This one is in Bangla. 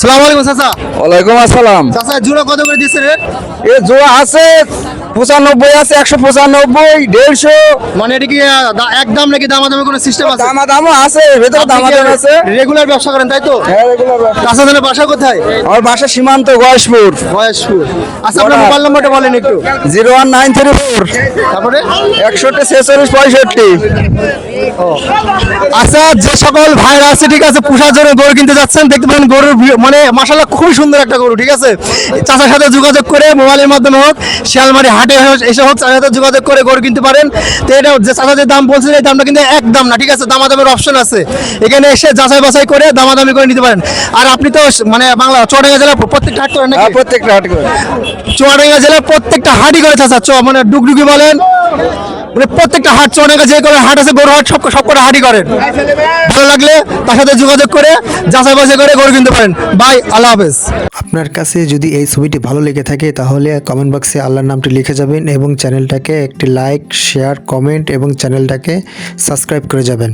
আসসালামু আলাইকুম চাচা। ওয়ালাইকুম আসসালাম। চাচা জোড়া কত করে দিচ্ছেন রে? এ জোড়া আছে 95 আছে, 195, 150। মানে এটা কি একদম নাকি দামাদামি কোনো সিস্টেম আছে? দামও আছে, ভেতরে দামাদাম আছে। রেগুলার ব্যবসা করেন তাই তো? হ্যাঁ, রেগুলার। চাচা জানের বাসা কোথায়? আমার বাসা সীমান্ত গয়েশপুর। বয়সপুর। আচ্ছা আপনার মোবাইল নাম্বারটা বলেন একটু। 01934 তারপরে 61 46 65। আচ্ছা যে সকল ভাইরা আছে ঠিক আছে পোষার জন্য গরু কিনতে যাচ্ছেন দেখতে পারেন গরুর মানে মাশাআল্লাহ খুবই সুন্দর একটা গরু ঠিক আছে। চাচার সাথে যোগাযোগ করে মোবাইলের মাধ্যমে হোক শিয়ালমারি হাটে এসে হোক চাচার সাথে যোগাযোগ করে গরু কিনতে পারেন। তো এটা যে চাচা যে দাম বলছেন এই দামটা কিন্তু একদম না ঠিক আছে, দামাদামের অপশন আছে। এখানে এসে যাচাই বাছাই করে দামাদামি করে নিতে পারেন। আর আপনি তো মানে বাংলা চুয়াডাঙ্গা জেলার প্রত্যেকটা হাট করেন নাকি? প্রত্যেকটা হাট করে। চুয়াডাঙ্গা জেলার প্রত্যেকটা হাটই করে চাচা মানে ডুগডুগি বলেন মানে প্রত্যেকটা হাট চুয়াডাঙ্গা যে করে হাট আছে গরু হাট সব কটা হাটই করেন। ভালো লাগলে তার সাথে যোগাযোগ করে যাচাই বাছাই করে গরু কিনতে পারেন। বাই, আল্লাহ হাফেজ। আপনার কাছে যদি এই ছবিটি ভালো লেগে থাকে তাহলে কমেন্ট বক্সে আল্লাহর নামটি লিখে যাবেন এবং চ্যানেলটাকে একটি লাইক, শেয়ার, কমেন্ট এবং চ্যানেলটাকে সাবস্ক্রাইব করে যাবেন।